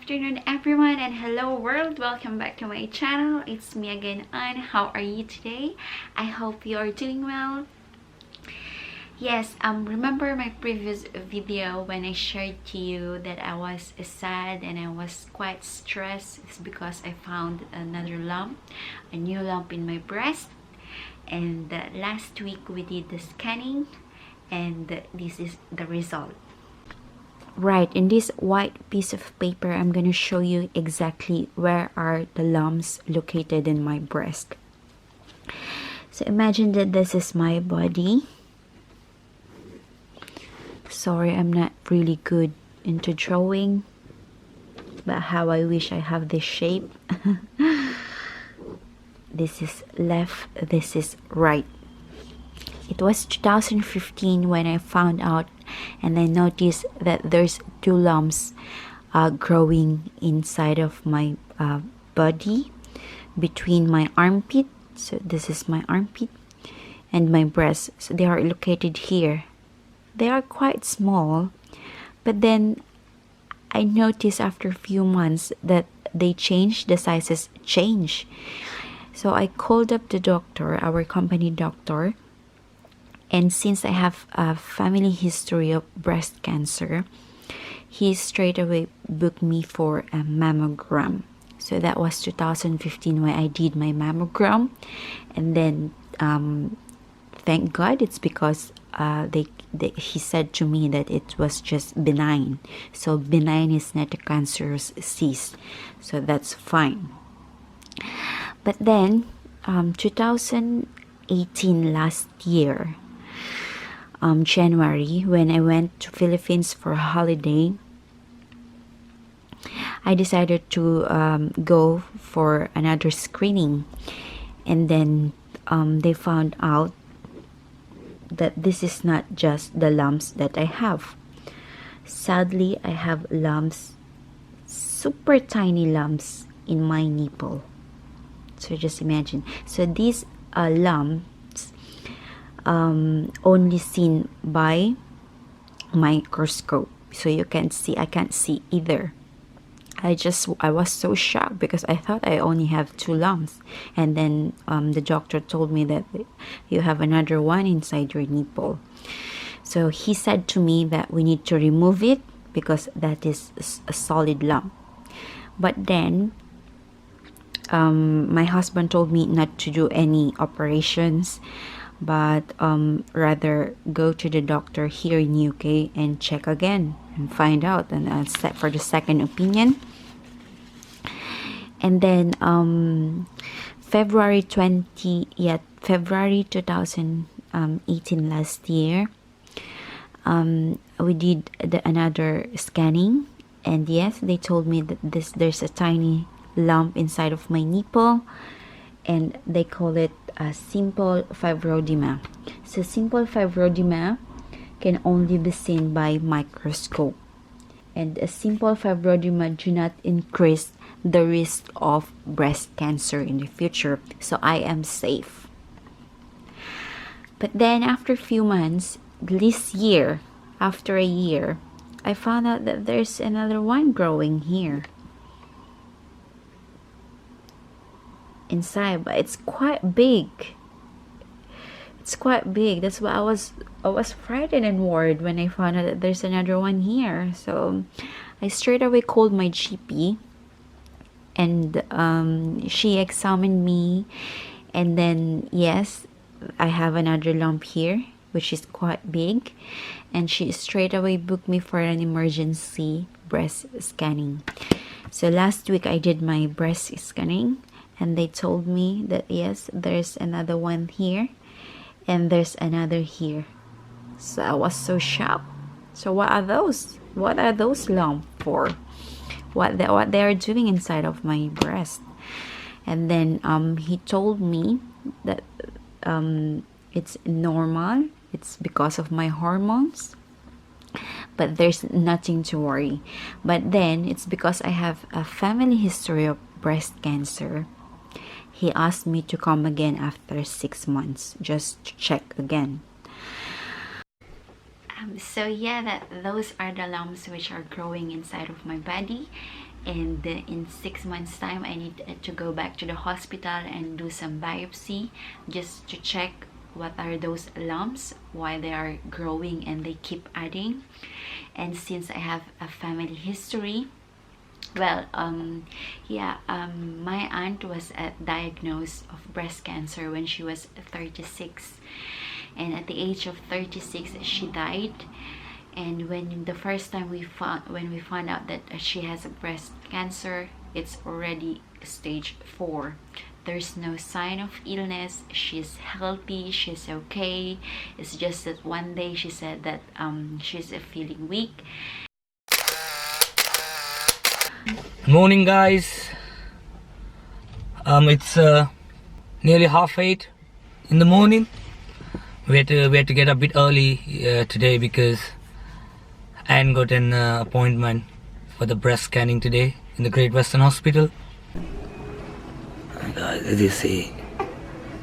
afternoon everyone, and hello world. Welcome back to my channel. It's me again, Anne. How are you today? I hope you are doing well. Yes, remember my previous video when I shared to you that I was sad and I was quite stressed. It's because I found another lump, a new lump in my breast. And last week we did the scanning, and this is the result. Right, in this white piece of paper, I'm going to show you exactly where are the lumps located in my breast. So imagine that this is my body. Sorry, I'm not really good into drawing, but how I wish I have this shape. This is left, this is right. It was 2015 when I found out and I noticed that there's two lumps growing inside of my body between my armpit. So this is my armpit and my breast. So they are located here. They are quite small, but then I noticed after a few months that they change, the sizes change. So I called up the doctor, our company doctor. And since I have a family history of breast cancer, he straight away booked me for a mammogram. So that was 2015 when I did my mammogram. And then thank God it's because he said to me that it was just benign. So benign is not a cancerous cyst. So that's fine. But then 2018 last year, January, when I went to Philippines for a holiday, I decided to go for another screening, and then they found out that this is not just the lumps that I have. Sadly, I have lumps, super tiny lumps in my nipple. So just imagine. So these lumps only seen by microscope, so you can see. I can't see either. I was so shocked because I thought I only have two lumps, and then the doctor told me that you have another one inside your nipple. So he said to me that we need to remove it because that is a solid lump. But then my husband told me not to do any operations, but rather go to the doctor here in UK and check again and find out, and set for the second opinion. And then February 2018 last year, we did another scanning, and yes, they told me that there's a tiny lump inside of my nipple, and they call it a simple fibroadema. So simple fibroadema can only be seen by microscope, and a simple fibroadema do not increase the risk of breast cancer in the future, so I am safe. But then after a few months, this year, after a year, I found out that there's another one growing here inside, but it's quite big. It's quite big. That's why I was frightened and worried when I found out that there's another one here. So I straight away called my GP, and she examined me, and then yes, I have another lump here which is quite big, and she straight away booked me for an emergency breast scanning. So last week I did my breast scanning, and they told me that yes, there's another one here and there's another here. So I was so shocked. So what are those? What are those lumps for? What they are doing inside of my breast? And then he told me that it's normal. It's because of my hormones, but there's nothing to worry. But then it's because I have a family history of breast cancer. He asked me to come again after 6 months just to check again. So yeah, those are the lumps which are growing inside of my body, and in 6 months time I need to go back to the hospital and do some biopsy just to check what are those lumps, why they are growing and they keep adding. And since I have a family history, well, my aunt was diagnosed of breast cancer when she was 36, and at the age of 36 she died. And when the first time we found out that she has a breast cancer, it's already stage 4. There's no sign of illness. She's healthy, she's okay. It's just that one day she said that she's feeling weak. Morning, guys. It's nearly 7:30 in the morning. We had to get a bit early today because Anne got an appointment for the breast scanning today in the Great Western Hospital. Guys, as you see,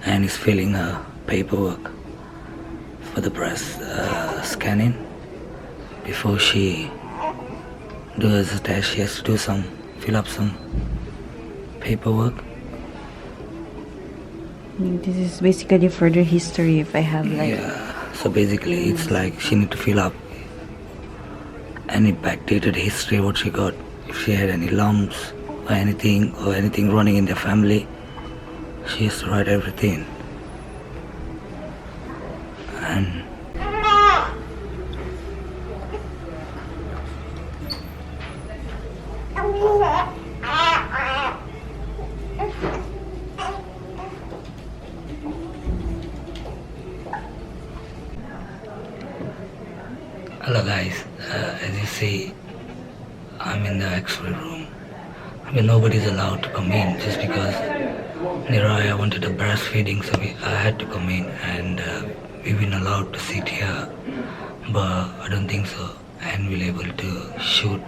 Anne is filling her paperwork for the breast scanning. Before she does the test, she has to fill up some paperwork. This is basically further history if I have like... Yeah, so basically it's like she need to fill up any backdated history, what she got, if she had any lumps or anything running in the family. She has to write everything. And hello guys, as you see, I'm in the X-ray room. I mean, nobody's allowed to come in just because Niraya wanted a breastfeeding, so I had to come in, and we've been allowed to sit here, but I don't think so and we'll able to shoot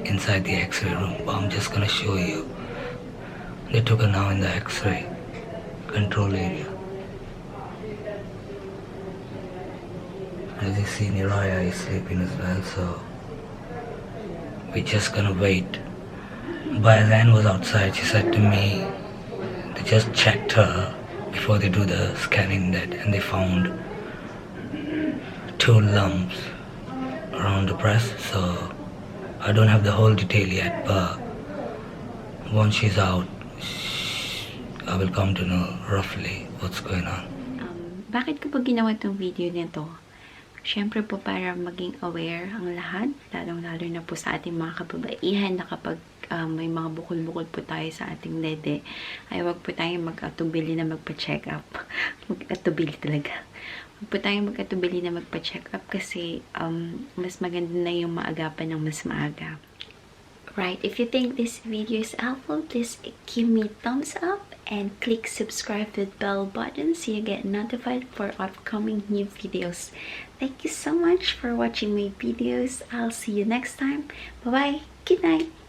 inside the X-ray room. But I'm just gonna show you. They took her now in the X-ray control area. As you see, Niraya is sleeping as well, so we're just gonna wait. But as Anne was outside, she said to me, they just checked her before they do the scanning and they found 2 lumps around the breast. So I don't have the whole detail yet, but once she's out, I will come to know roughly what's going on. Bakit ko pa ginawa itong video nito? Siyempre po para maging aware ang lahat, lalong-lalo na po sa ating mga kababaihan na kapag may mga bukol-bukol po tayo sa ating dede, ay wag po tayong mag-atubili na magpa-check up. Mag-atubili talaga. Wag po tayong mag-atubili na magpa-check up kasi mas maganda na yung maagapan ng mas maaga. Right, if you think this video is helpful, please give me a thumbs up and click subscribe with bell button so you get notified for upcoming new videos. Thank you so much for watching my videos. I'll see you next time. Bye bye. Good night.